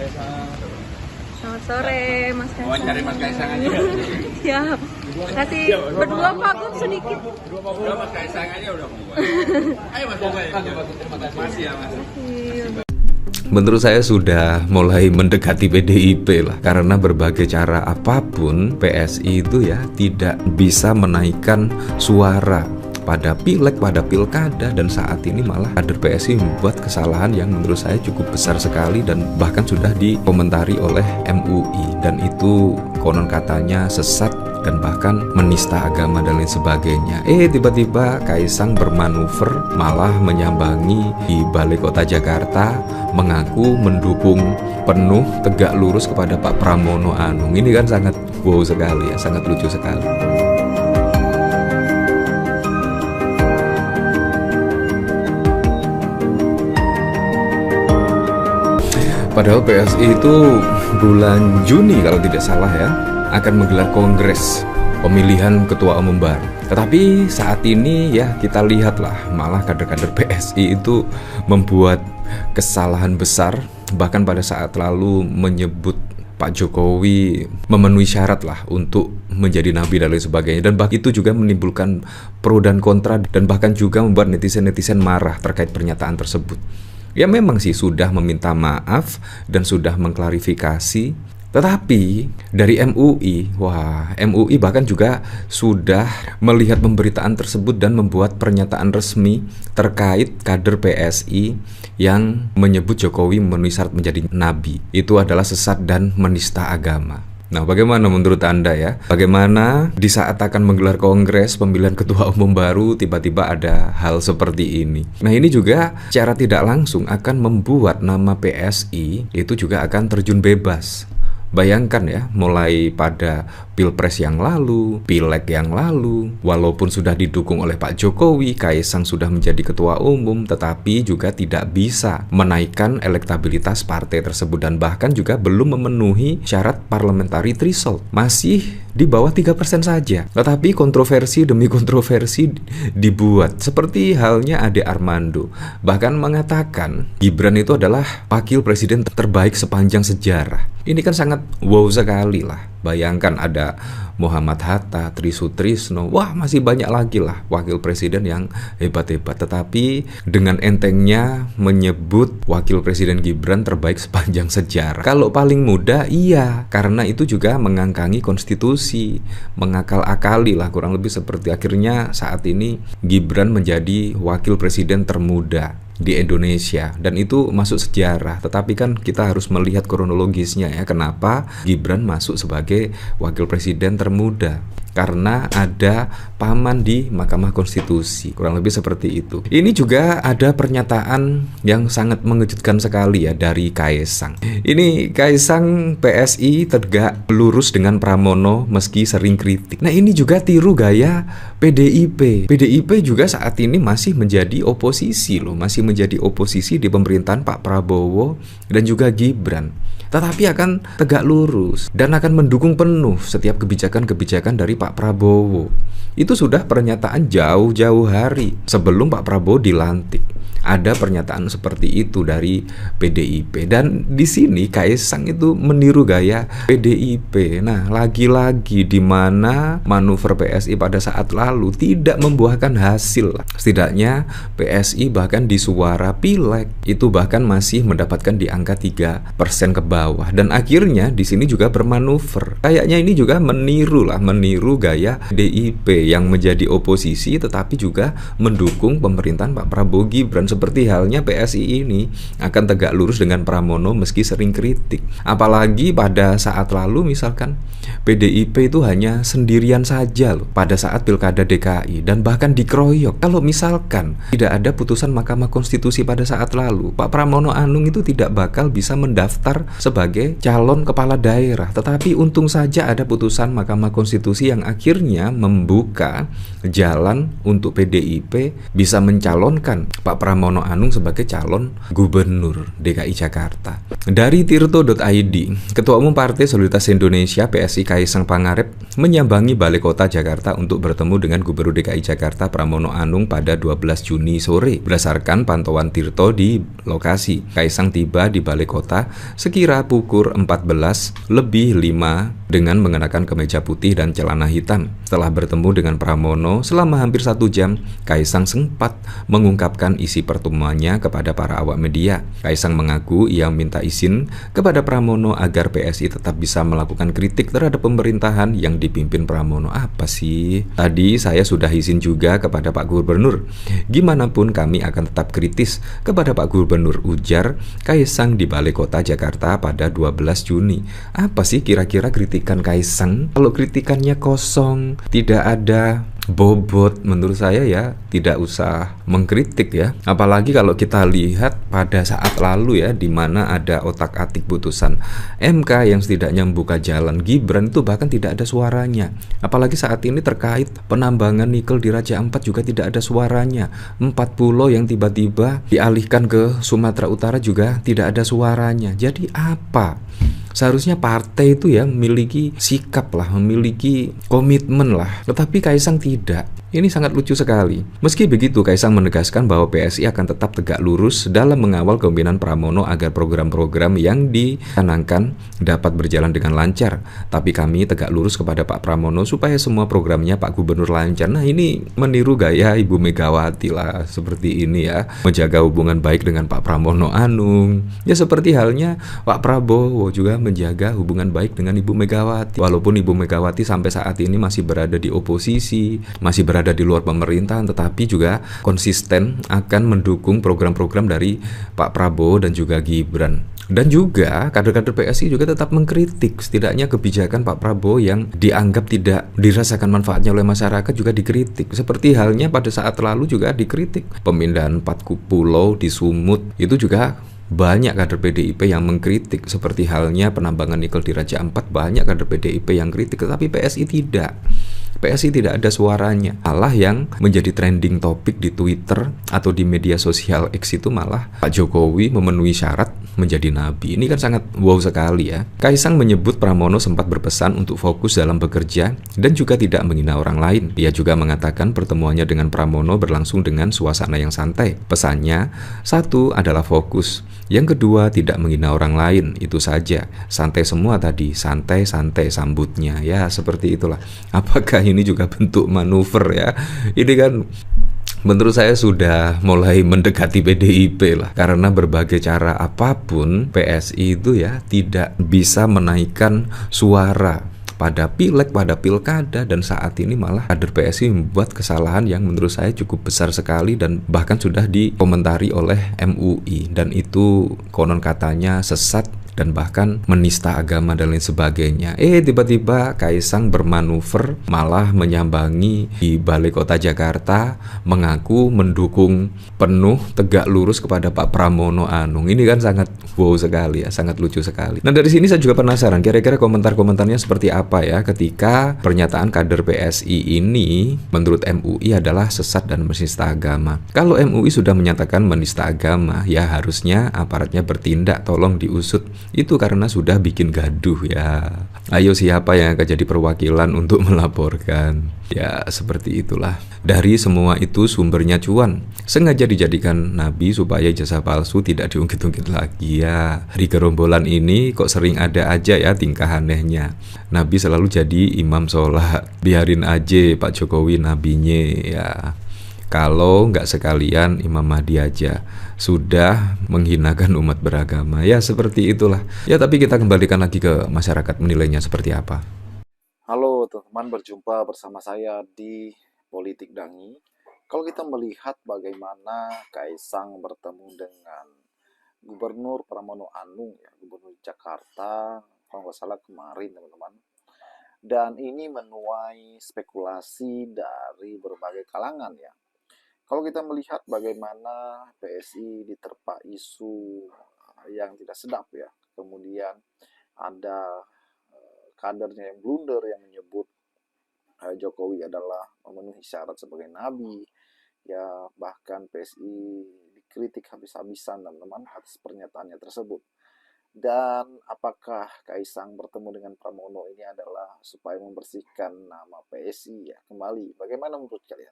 Selamat sore, Mas Kaisang. Wawancara Mas Kaisang aja. Siap. Kasih berdua vakum sedikit. Udah Mas Kaisang aja udah membuat. Ayo Mas Boga ya. Masih ya Mas. Menurut saya sudah mulai mendekati PDIP lah, karena berbagai cara apapun PSI itu ya tidak bisa menaikkan suara pada pileg, pada pilkada, dan saat ini malah kader PSI membuat kesalahan yang menurut saya cukup besar sekali dan bahkan sudah dikomentari oleh MUI, dan itu konon katanya sesat dan bahkan menista agama dan lain sebagainya. Tiba-tiba Kaisang bermanuver malah menyambangi di balai kota Jakarta, mengaku mendukung penuh tegak lurus kepada Pak Pramono Anung. Ini kan sangat wow sekali ya, sangat lucu sekali. Padahal PSI itu bulan Juni kalau tidak salah ya akan menggelar kongres pemilihan ketua umum baru. Tetapi saat ini ya kita lihatlah malah kader-kader PSI itu membuat kesalahan besar, bahkan pada saat lalu menyebut Pak Jokowi memenuhi syarat lah untuk menjadi nabi dan lain sebagainya, dan bahkan itu juga menimbulkan pro dan kontra dan bahkan juga membuat netizen-netizen marah terkait pernyataan tersebut. Ya memang sih sudah meminta maaf dan sudah mengklarifikasi, tetapi dari MUI, MUI bahkan juga sudah melihat pemberitaan tersebut dan membuat pernyataan resmi terkait kader PSI yang menyebut Jokowi memenuhi syarat menjadi nabi. Itu adalah sesat dan menista agama. Nah, bagaimana menurut Anda ya? Bagaimana di saat akan menggelar kongres pemilihan ketua umum baru tiba-tiba ada hal seperti ini? Nah, ini juga secara tidak langsung akan membuat nama PSI itu juga akan terjun bebas. Bayangkan ya, mulai pada Pilpres yang lalu, Pileg yang lalu, walaupun sudah didukung oleh Pak Jokowi, Kaisang sudah menjadi ketua umum, tetapi juga tidak bisa menaikkan elektabilitas partai tersebut dan bahkan juga belum memenuhi syarat parliamentary threshold. Masih di bawah 3% saja. Tetapi kontroversi demi kontroversi dibuat. Seperti halnya Ade Armando, bahkan mengatakan Gibran itu adalah wakil presiden terbaik sepanjang sejarah. Ini kan sangat wow sekali lah. Bayangkan ada Muhammad Hatta, Tri Sutrisno, masih banyak lagi lah wakil presiden yang hebat-hebat. Tetapi dengan entengnya menyebut wakil presiden Gibran terbaik sepanjang sejarah. Kalau paling muda iya, karena itu juga mengangkangi konstitusi, mengakal-akali lah kurang lebih seperti akhirnya saat ini Gibran menjadi wakil presiden termuda di Indonesia dan itu masuk sejarah. Tetapi kan kita harus melihat kronologisnya ya, kenapa Gibran masuk sebagai wakil presiden termuda, karena ada paman di Mahkamah Konstitusi, kurang lebih seperti itu. Ini juga ada pernyataan yang sangat mengejutkan sekali ya dari Kaisang. Ini Kaisang PSI tegak lurus dengan Pramono meski sering kritik. Nah, ini juga tiru gaya PDIP. PDIP juga saat ini masih menjadi oposisi loh, masih menjadi oposisi di pemerintahan Pak Prabowo dan juga Gibran. Tetapi akan tegak lurus dan akan mendukung penuh setiap kebijakan-kebijakan dari Pak Prabowo. Itu sudah pernyataan jauh-jauh hari sebelum Pak Prabowo dilantik. Ada pernyataan seperti itu dari PDIP, dan di sini Kaisang itu meniru gaya PDIP. Nah, lagi-lagi di mana manuver PSI pada saat lalu tidak membuahkan hasil. Setidaknya PSI bahkan di suara pileg itu bahkan masih mendapatkan di angka 3% ke bawah, dan akhirnya di sini juga bermanuver. Kayaknya ini juga meniru gaya PDIP yang menjadi oposisi tetapi juga mendukung pemerintahan Pak Prabowo Gibran. Seperti halnya PSI ini akan tegak lurus dengan Pramono meski sering kritik. Apalagi pada saat lalu misalkan PDIP itu hanya sendirian saja loh pada saat Pilkada DKI dan bahkan dikeroyok. Kalau misalkan tidak ada putusan Mahkamah Konstitusi pada saat lalu, Pak Pramono Anung itu tidak bakal bisa mendaftar sebagai calon kepala daerah. Tetapi untung saja ada putusan Mahkamah Konstitusi yang akhirnya membuka jalan untuk PDIP bisa mencalonkan Pak Pramono Pramono Anung sebagai calon gubernur DKI Jakarta. Dari tirto.id, Ketua Umum Partai Solidaritas Indonesia PSI Kaisang Pangarep menyambangi Balai Kota Jakarta untuk bertemu dengan Gubernur DKI Jakarta Pramono Anung pada 12 Juni sore. Berdasarkan pantauan Tirto di lokasi, Kaisang tiba di Balai Kota sekira pukul 14:05 dengan mengenakan kemeja putih dan celana hitam. Setelah bertemu dengan Pramono selama hampir 1 jam, Kaisang sempat mengungkapkan isi pertemuannya kepada para awak media. Kaisang mengaku ia minta izin kepada Pramono agar PSI tetap bisa melakukan kritik terhadap pemerintahan yang dipimpin Pramono. Apa sih? Tadi saya sudah izin juga kepada Pak Gubernur. Gimanapun kami akan tetap kritis kepada Pak Gubernur, ujar Kaisang di Balai Kota Jakarta pada 12 Juni. Apa sih kira-kira kritikan Kaisang? Kalau kritikannya kosong, tidak ada bobot, menurut saya ya tidak usah mengkritik ya. Apalagi kalau kita lihat pada saat lalu ya, di mana ada otak-atik putusan MK yang setidaknya membuka jalan Gibran, itu bahkan tidak ada suaranya. Apalagi saat ini terkait penambangan nikel di Raja Ampat juga tidak ada suaranya. 4 pulau yang tiba-tiba dialihkan ke Sumatera Utara juga tidak ada suaranya. Jadi apa? Seharusnya partai itu ya memiliki sikap lah, memiliki komitmen lah. Tetapi Kaisang tidak. Ini sangat lucu sekali. Meski begitu, Kaisang menegaskan bahwa PSI akan tetap tegak lurus dalam mengawal kepemimpinan Pramono agar program-program yang dicanangkan dapat berjalan dengan lancar. Tapi kami tegak lurus kepada Pak Pramono supaya semua programnya Pak Gubernur lancar. Nah, ini meniru gaya Ibu Megawati lah, seperti ini ya. Menjaga hubungan baik dengan Pak Pramono Anung. Ya seperti halnya Pak Prabowo juga menjaga hubungan baik dengan Ibu Megawati. Walaupun Ibu Megawati sampai saat ini masih berada di oposisi, masih berada di luar pemerintahan, tetapi juga konsisten akan mendukung program-program dari Pak Prabowo dan juga Gibran. Dan juga kader-kader PSI juga tetap mengkritik setidaknya kebijakan Pak Prabowo yang dianggap tidak dirasakan manfaatnya oleh masyarakat juga dikritik. Seperti halnya pada saat lalu juga dikritik pemindahan 4 pulau di Sumut, itu juga banyak kader PDIP yang mengkritik. Seperti halnya penambangan nikel di Raja Ampat, banyak kader PDIP yang kritik, tetapi PSI tidak. PSI tidak ada suaranya. Malah yang menjadi trending topik di Twitter atau di media sosial X itu malah Pak Jokowi memenuhi syarat menjadi nabi. Ini kan sangat wow sekali ya. Kaisang menyebut Pramono sempat berpesan untuk fokus dalam bekerja dan juga tidak menghina orang lain. Ia juga mengatakan pertemuannya dengan Pramono berlangsung dengan suasana yang santai. Pesannya, satu adalah fokus. Yang kedua, tidak menghina orang lain. Itu saja. Santai semua tadi. Santai-santai sambutnya. Ya, seperti itulah. Apakah ini juga bentuk manuver ya? Ini kan menurut saya sudah mulai mendekati PDIP lah. Karena berbagai cara apapun PSI itu ya tidak bisa menaikkan suara pada pileg, pada pilkada, dan saat ini malah kader PSI membuat kesalahan yang menurut saya cukup besar sekali dan bahkan sudah dikomentari oleh MUI, dan itu konon katanya sesat dan bahkan menista agama dan lain sebagainya. Tiba-tiba Kaisang bermanuver malah menyambangi di Balai Kota Jakarta, mengaku mendukung penuh tegak lurus kepada Pak Pramono Anung. Ini kan sangat wow sekali ya, sangat lucu sekali. Nah, dari sini saya juga penasaran kira-kira komentar-komentarnya seperti apa ya ketika pernyataan kader PSI ini menurut MUI adalah sesat dan menista agama. Kalau MUI sudah menyatakan menista agama, ya harusnya aparatnya bertindak, tolong diusut. Itu karena sudah bikin gaduh ya. Ayo siapa yang akan jadi perwakilan untuk melaporkan? Ya seperti itulah. Dari semua itu sumbernya cuan. Sengaja dijadikan nabi supaya jasa palsu tidak diungkit-ungkit lagi ya. Di gerombolan ini kok sering ada aja ya tingkah anehnya. Nabi selalu jadi imam sholat. Biarin aja Pak Jokowi nabinya ya. Kalau nggak sekalian Imam Mahdi aja, sudah menghinakan umat beragama. Ya seperti itulah. Ya tapi kita kembalikan lagi ke masyarakat menilainya seperti apa. Halo teman-teman, berjumpa bersama saya di Politik Dangi. Kalau kita melihat bagaimana Kaisang bertemu dengan Gubernur Pramono Anung, ya, Gubernur Jakarta, kalau nggak salah kemarin teman-teman. Dan ini menuai spekulasi dari berbagai kalangan ya. Kalau kita melihat bagaimana PSI diterpa isu yang tidak sedap ya, kemudian ada kadernya yang blunder yang menyebut Jokowi adalah memenuhi syarat sebagai nabi, ya bahkan PSI dikritik habis-habisan teman-teman atas pernyataannya tersebut. Dan apakah Kaisang bertemu dengan Pramono ini adalah supaya membersihkan nama PSI ya kembali? Bagaimana menurut kalian?